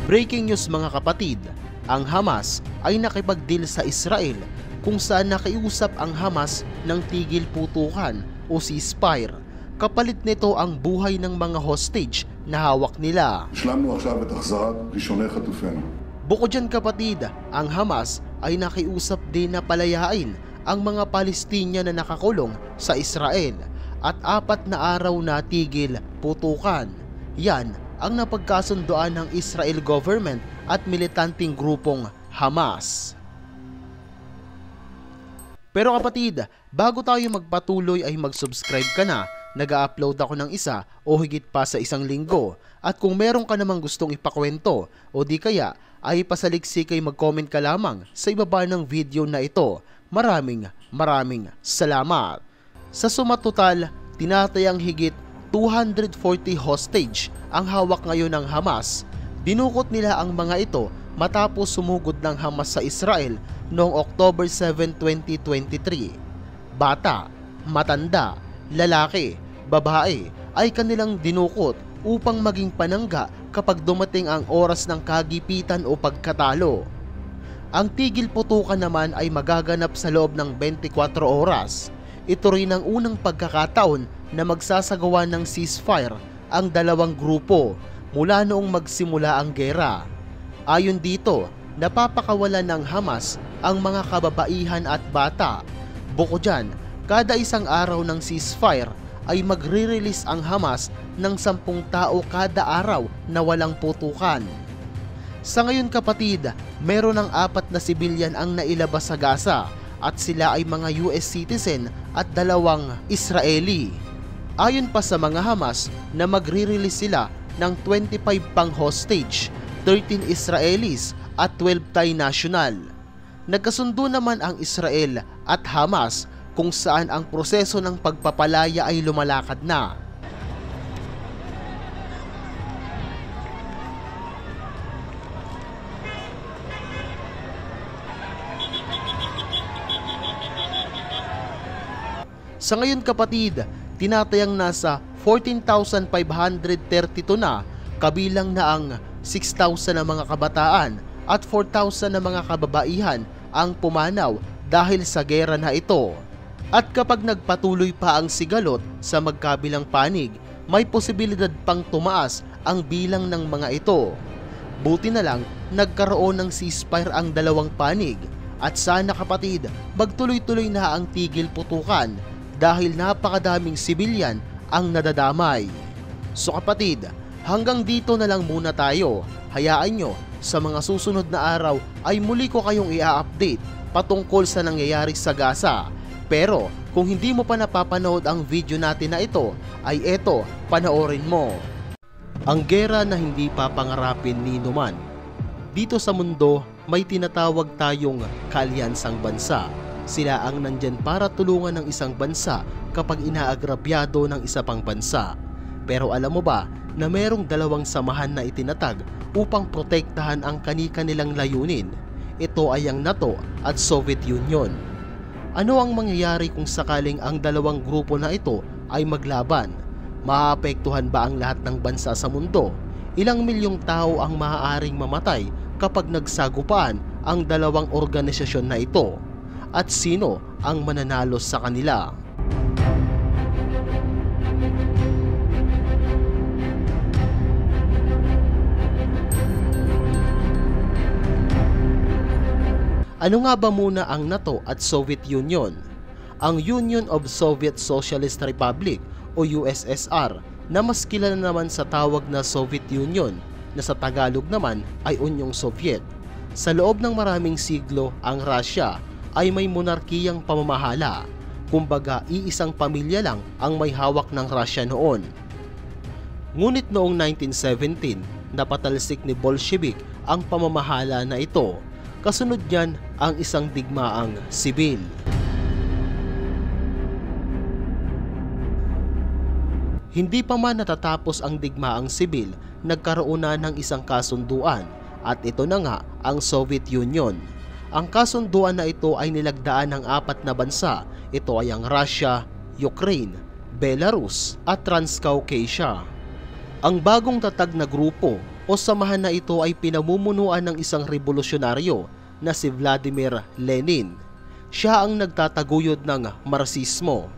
Breaking news mga kapatid, ang Hamas ay nakipag-deal sa Israel kung saan nakiusap ang Hamas ng tigil putukan o ceasefire. Kapalit nito ang buhay ng mga hostage na hawak nila. Bukod dyan kapatid, ang Hamas ay nakiusap din na palayain ang mga Palestinian na nakakulong sa Israel at 4 na araw na tigil putukan. Yan ang napagkasundoan ng Israel government at militanteng grupong Hamas. Pero kapatid, bago tayo magpatuloy ay mag-subscribe ka na. Nag-upload ako ng isa o higit pa sa isang linggo. At kung meron ka namang gustong ipakwento o di kaya ay pasaliksik ay mag-comment ka lamang sa ibaba ng video na ito. Maraming salamat. Sa suma total, tinatayang higit 240 hostage ang hawak ngayon ng Hamas. Dinukot nila ang mga ito matapos sumugod ng Hamas sa Israel noong October 7, 2023. Bata, matanda, lalaki, babae ay kanilang dinukot upang maging panangga kapag dumating ang oras ng kagipitan o pagkatalo. Ang tigil putukan naman ay magaganap sa loob ng 24 oras. Ito rin ang unang pagkakataon na magsasagawa ng ceasefire ang dalawang grupo mula noong magsimula ang gera. Ayon dito, napapakawalan ng Hamas ang mga kababaihan at bata. Bukod dyan, kada isang araw ng ceasefire ay magre-release ang Hamas ng 10 tao kada araw na walang putukan. Sa ngayon kapatid, meron ng 4 na sibilyan ang nailabas sa Gaza at sila ay mga US citizen at 2 Israeli. Ayon pa sa mga Hamas na magre-release sila ng 25 pang hostage, 13 Israelis at 12 Thai national. Nagkasundo naman ang Israel at Hamas kung saan ang proseso ng pagpapalaya ay lumalakad na. Sa ngayon kapatid, tinatayang nasa 14,532 na, kabilang na ang 6,000 na mga kabataan at 4,000 na mga kababaihan ang pumanaw dahil sa gera na ito. At kapag nagpatuloy pa ang sigalot sa magkabilang panig, may posibilidad pang tumaas ang bilang ng mga ito. Buti na lang nagkaroon ng ceasefire ang dalawang panig at sana kapatid magtuloy-tuloy na ang tigil putukan dahil napakadaming sibilyan ang nadadamay. So kapatid, hanggang dito na lang muna tayo. Hayaan nyo sa mga susunod na araw ay muli ko kayong i-update patungkol sa nangyayari sa Gaza. Pero kung hindi mo pa napapanood ang video natin na ito, ay eto, panoorin mo. Ang gera na hindi papangarapin ni numan. Dito sa mundo, may tinatawag tayong kaalyansang bansa. Sila ang nandyan para tulungan ng isang bansa kapag inaagrabyado ng isa pang bansa. Pero alam mo ba na merong 2 samahan na itinatag upang protektahan ang kani-kanilang layunin? Ito ay ang NATO at Soviet Union. Ano ang mangyayari kung sakaling ang 2 grupo na ito ay maglaban? Maapektuhan ba ang lahat ng bansa sa mundo? Ilang milyong tao ang maaaring mamatay kapag nagsagupaan ang 2 organisasyon na ito? At sino ang mananalo sa kanila? Ano nga ba muna ang NATO at Soviet Union? Ang Union of Soviet Socialist Republic o USSR na mas kilala naman sa tawag na Soviet Union na sa Tagalog naman ay Unyong Soviet. Sa loob ng maraming siglo, ang Russia ay may monarkiyang pamamahala. Kumbaga, iisang pamilya lang ang may hawak ng Russia noon. Ngunit noong 1917, napatalsik ni Bolshevik ang pamamahala na ito. Kasunod niyan ang isang digmaang sibil. Hindi pa man natatapos ang digmaang sibil, nagkaroon na ng isang kasunduan at ito na nga ang Soviet Union. Ang kasunduan na ito ay nilagdaan ng 4 na bansa. Ito ay ang Russia, Ukraine, Belarus at Transcaucasia. Ang bagong tatag na grupo o samahan na ito ay pinamumunuan ng isang revolusyonaryo na si Vladimir Lenin. Siya ang nagtataguyod ng Marxismo.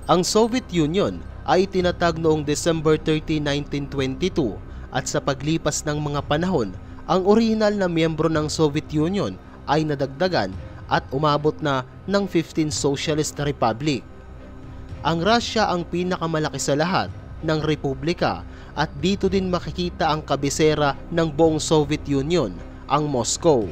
Ang Soviet Union ay itinatag noong December 30, 1922 at sa paglipas ng mga panahon, ang orihinal na miyembro ng Soviet Union ay nadagdagan at umabot na ng 15 Socialist Republic. Ang Russia ang pinakamalaki sa lahat ng republika at dito din makikita ang kabisera ng buong Soviet Union, ang Moscow.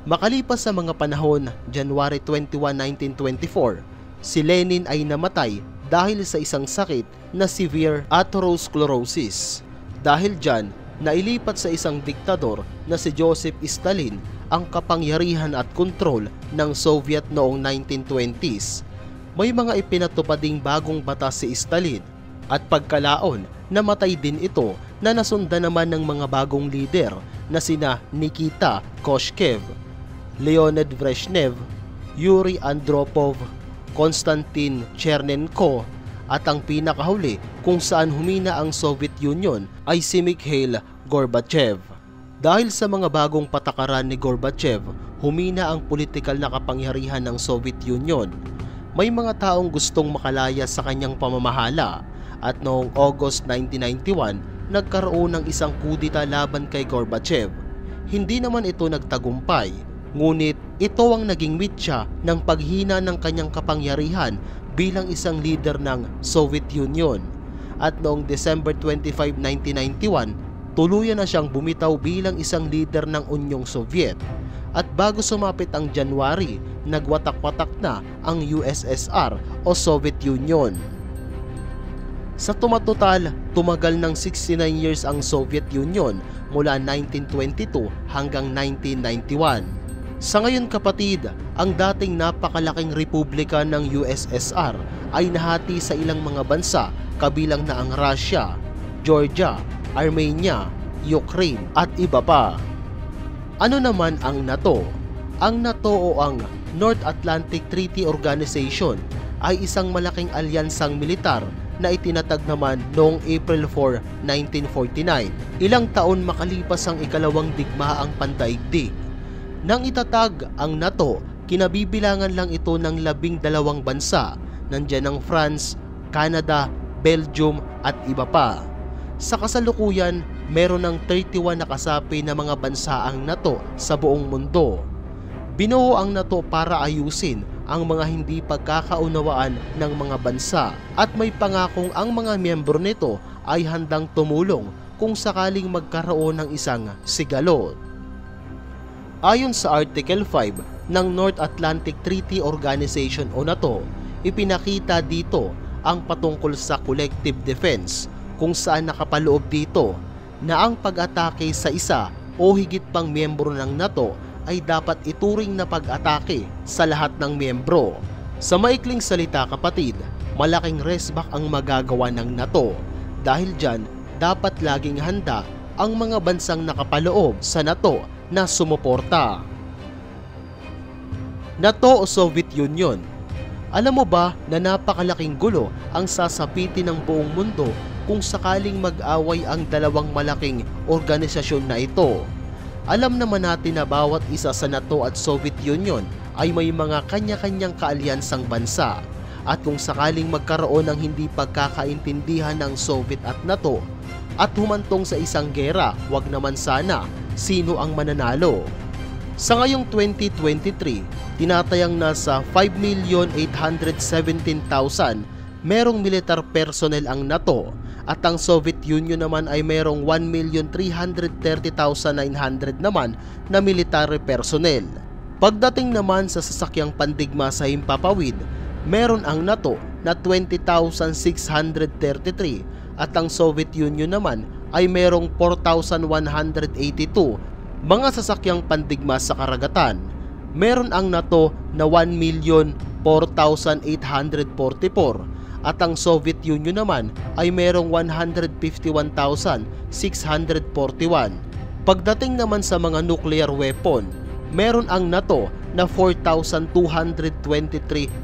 Makalipas sa mga panahon, January 21, 1924, si Lenin ay namatay dahil sa isang sakit na severe atherosclerosis. Dahil dyan, nailipat sa isang diktador na si Joseph Stalin ang kapangyarihan at kontrol ng Soviet noong 1920s. May mga ipinatupading bagong batas si Stalin at pagkalaon, namatay din ito na nasundan naman ng mga bagong lider na sina Nikita Khrushchev, Leonid Brezhnev, Yuri Andropov, Konstantin Chernenko at ang pinakahuli kung saan humina ang Soviet Union ay si Mikhail Gorbachev. Dahil sa mga bagong patakaran ni Gorbachev, humina ang politikal na kapangyarihan ng Soviet Union. May mga taong gustong makalaya sa kanyang pamamahala at noong August 1991, nagkaroon ng isang kudita laban kay Gorbachev. Hindi naman ito nagtagumpay, ngunit ito ang naging mitya ng paghina ng kanyang kapangyarihan bilang isang leader ng Soviet Union. At noong December 25, 1991, tuluyan na siyang bumitaw bilang isang leader ng Unyong Soviet. At bago sumapit ang January, nagwatak-watak na ang USSR o Soviet Union. Sa tumatotal, tumagal ng 69 years ang Soviet Union mula 1922 hanggang 1991. Sa ngayon kapatid, ang dating napakalaking republika ng USSR ay nahati sa ilang mga bansa kabilang na ang Russia, Georgia, Armenia, Ukraine at iba pa. Ano naman ang NATO? Ang NATO o ang North Atlantic Treaty Organization ay isang malaking alyansang militar na itinatag naman noong April 4, 1949, ilang taon makalipas ang ikalawang digmaang pandaigdig. Nang itatag ang NATO, kinabibilangan lang ito ng 12 bansa, nandiyan ang France, Canada, Belgium at iba pa. Sa kasalukuyan, meron ng 31 na kasapi na mga bansa ang NATO sa buong mundo. Binuo ang NATO para ayusin ang mga hindi pagkakaunawaan ng mga bansa at may pangakong ang mga miyembro nito ay handang tumulong kung sakaling magkaroon ng isang sigalot. Ayon sa Article 5 ng North Atlantic Treaty Organization o NATO, ipinakita dito ang patungkol sa collective defense kung saan nakapaloob dito na ang pag-atake sa isa o higit pang miyembro ng NATO ay dapat ituring na pag-atake sa lahat ng miyembro. Sa maikling salita kapatid, malaking resback ang magagawa ng NATO. Dahil dyan, dapat laging handa ang mga bansang nakapaloob sa NATO na sumuporta. NATO o Soviet Union. Alam mo ba na napakalaking gulo ang sasapitin ng buong mundo kung sakaling mag-away ang dalawang malaking organisasyon na ito? Alam naman natin na bawat isa sa NATO at Soviet Union ay may mga kanya-kanyang kaalyansang bansa. At kung sakaling magkaroon ng hindi pagkakaintindihan ng Soviet at NATO at humantong sa isang gera, wag naman sana, sino ang mananalo? Sa ngayong 2023, tinatayang nasa 5,817,000 merong militar personnel ang NATO at ang Soviet Union naman ay merong 1,330,900 naman na military personnel. Pagdating naman sa sasakyang pandigma sa himpapawid, meron ang NATO na 20,633 at ang Soviet Union naman ay merong 4,182 mga sasakyang pandigma sa karagatan. Meron ang NATO na 1,004,844 at ang Soviet Union naman ay merong 151,641. Pagdating naman sa mga nuclear weapon, meron ang NATO na 4,223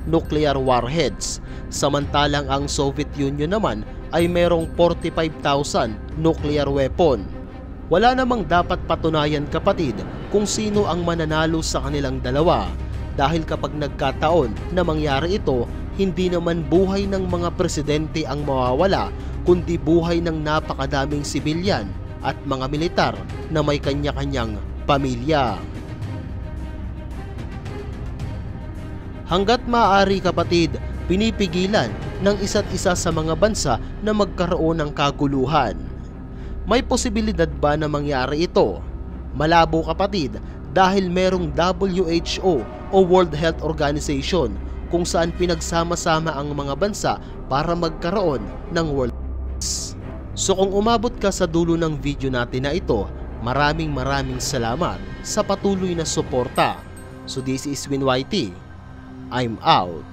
nuclear warheads, samantalang ang Soviet Union naman ay merong 45,000 nuclear weapon. Wala namang dapat patunayan kapatid kung sino ang mananalo sa kanilang dalawa dahil kapag nagkataon na mangyari ito, hindi naman buhay ng mga presidente ang mawawala kundi buhay ng napakadaming sibilyan at mga militar na may kanya-kanyang pamilya. Hanggat maaari kapatid, pinipigilan ng isa't isa sa mga bansa na magkaroon ng kaguluhan. May posibilidad ba na mangyari ito? Malabo kapatid dahil merong WHO o World Health Organization kung saan pinagsama-sama ang mga bansa para magkaroon ng World Peace. So kung umabot ka sa dulo ng video natin na ito, maraming salamat sa patuloy na suporta. So this is Win YT. I'm out.